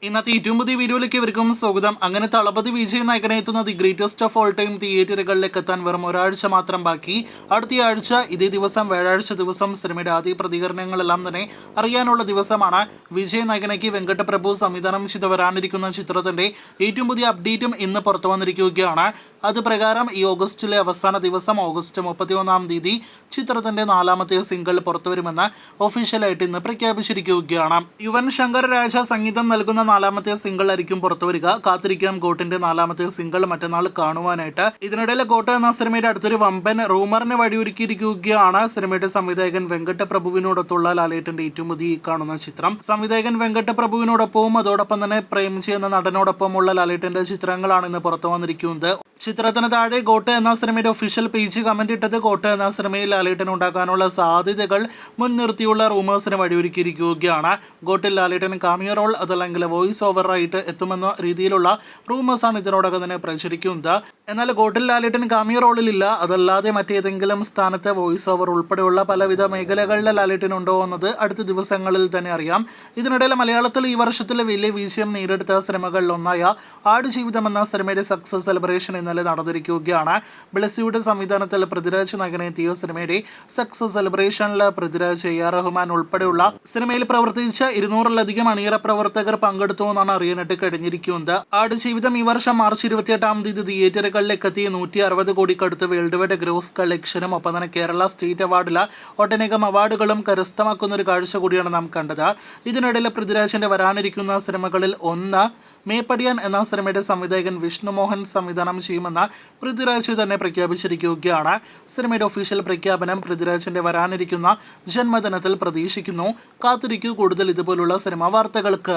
ഇന്നത്തെ ഏറ്റവും പുതിയ വീഡിയോയിലേക്ക് ഇവർക്കും സ്വാഗതം. അങ്ങനെ തളപതി വിജയ് നായകനെ എത്തുന്ന the greatest of all time തിയേറ്ററുകളിലേക്ക് എത്താൻ വെറും ഒരാഴ്ച മാത്രം ബാക്കി. അടുത്ത ആഴ്ച ഇതേ ദിവസം വ്യാഴാഴ്ച ദിവസം സിനിമയുടെ ആദ്യ പ്രതികരണങ്ങളെല്ലാം തന്നെ അറിയാനുള്ള ദിവസമാണ്. വിജയ് നായകനേക്ക് വെങ്കട്ടപ്രഭു സംവിധാനം ചെയ്ത് വരാനിരിക്കുന്ന ചിത്രത്തിന്റെ ഏറ്റവും പുതിയ അപ്ഡേറ്റും ഇന്ന് പുറത്തു വന്നിരിക്കുകയാണ്. അത് പ്രകാരം ഈ ഓഗസ്റ്റിലെ അവസാന ദിവസം ഓഗസ്റ്റ് 31 ചിത്രത്തിന്റെ 4ാമത്തെ സിംഗിൾ പുറത്തുവരുമെന്ന് ഒഫീഷ്യലായിട്ട് ഇന്ന് പ്രഖ്യാപിച്ചിരിക്കുകയാണ്. യുവൻ ശങ്കർ രാജ സംഗീതം നൽകുന്ന 4ാമത്തെ സിംഗിൾ ആയിരിക്കും പുറത്തുവരിക. കാത്തിരിക്കാം ഗോട്ടിന്റെ 4ാമത്തെ സിംഗിൾ മറ്റന്നാൾ കാണുവാനായിട്ട്. ഇതിനിടയിൽ ഗോട്ട് എന്ന സിനിമയുടെ അടുത്തൊരു വമ്പൻ റൂമറിന് വഴിയൊരുക്കിയിരിക്കുകയാണ്. സിനിമയുടെ സംവിധായകൻ വെങ്കട്ടപ്രഭുവിനോടൊത്തുള്ള ലാലേട്ടന്റെ ഏറ്റവും പുതിയ കാണുന്ന ചിത്രം. സംവിധായകൻ വെങ്കട്ടപ്രഭുവിനോടൊപ്പവും അതോടൊപ്പം തന്നെ പ്രേംജി എന്ന നടനോടൊപ്പമുള്ള ലാലേട്ടന്റെ ചിത്രങ്ങളാണ് ഇന്ന് പുറത്തു വന്നിരിക്കുന്നത്. ചിത്രത്തിന് താഴെ ഗോട്ട് എന്ന സിനിമയുടെ ഒഫീഷ്യൽ പേജ് കമന്റ് ഇട്ടത് ഗോട്ട് എന്ന സിനിമയിൽ ലാലേട്ടൻ ഉണ്ടാക്കാനുള്ള സാധ്യതകൾ മുൻനിർത്തിയുള്ള റൂമേഴ്സിന് വഴിയൊരുക്കിയിരിക്കുകയാണ്. ഗോട്ടിൽ ലാലേട്ടൻ കാമിയോ റോൾ അതല്ലെങ്കിൽ വോയിസ് ഓവർ ആയിട്ട് എത്തുമെന്ന രീതിയിലുള്ള റൂമേഴ്സാണ് ഇതിനോടകം തന്നെ പ്രചരിക്കുന്നത്. എന്നാൽ ഗോട്ടിൽ ലാലേട്ടൻ കാമിയോ റോളിലില്ല. അതല്ലാതെ മറ്റേതെങ്കിലും സ്ഥാനത്ത് വോയിസ് ഓവർ ഉൾപ്പെടെയുള്ള പലവിധ മേഖലകളിലെ ലാലേട്ടൻ ഉണ്ടോ എന്നത് അടുത്ത ദിവസങ്ങളിൽ തന്നെ അറിയാം. ഇതിനിടയിൽ മലയാളത്തിൽ ഈ വർഷത്തിലെ വലിയ വിജയം നേടിയെടുത്ത സിനിമകളിൽ ഒന്നായ ആടുജീവിതം എന്ന സിനിമയുടെ സക്സസ് സെലിബ്രേഷൻ ഇന്നലെ നടന്നിരിക്കുകയാണ്. ബ്ലസ്സിയുടെ സംവിധാനത്തിൽ പൃഥ്വിരാജ് നായകനെത്തിയ സിനിമയുടെ സക്സസ് സെലിബ്രേഷനിൽ പൃഥ്വിരാജ്, എ.ആർ. റഹ്മാൻ ഉൾപ്പെടെയുള്ള സിനിമയിൽ പ്രവർത്തിച്ച 200-ലധികം അണിയറ പ്രവർത്തകർ പങ്കെടുത്തു എന്നാണ് അറിയാനായിട്ട് കഴിഞ്ഞിരിക്കുന്നത്. ആടുജീവിതം ഈ വർഷം മാർച്ച് 28 തിയേറ്ററുകളിലേക്ക് എത്തി 160 കോടിക്കടുത്ത് വേൾഡ് വൈഡ് ഗ്രോസ് കളക്ഷനും ഒപ്പം തന്നെ കേരള സ്റ്റേറ്റ് അവാർഡിൽ ഒട്ടനേകം അവാർഡുകളും കരസ്ഥമാക്കുന്ന ഒരു കാഴ്ച കൂടിയാണ് നാം കണ്ടത്. ഇതിനിടയിൽ പൃഥ്വിരാജിന്റെ വരാനിരിക്കുന്ന സിനിമകളിൽ ഒന്ന് മേപ്പടിയാൻ എന്ന സിനിമയുടെ സംവിധായകൻ വിഷ്ണു മോഹൻ സംവിധാനം ചെയ്യുമെന്ന് പൃഥ്വിരാജ് തന്നെ പ്രഖ്യാപിച്ചിരിക്കുകയാണ്. സിനിമയുടെ ഒഫീഷ്യൽ പ്രഖ്യാപനം പൃഥ്വിരാജിന്റെ വരാനിരിക്കുന്ന ജന്മദിനത്തിൽ പ്രതീക്ഷിക്കുന്നു. കാത്തിരിക്കൂ കൂടുതൽ ഇതുപോലുള്ള സിനിമാ വാർത്തകൾക്ക്.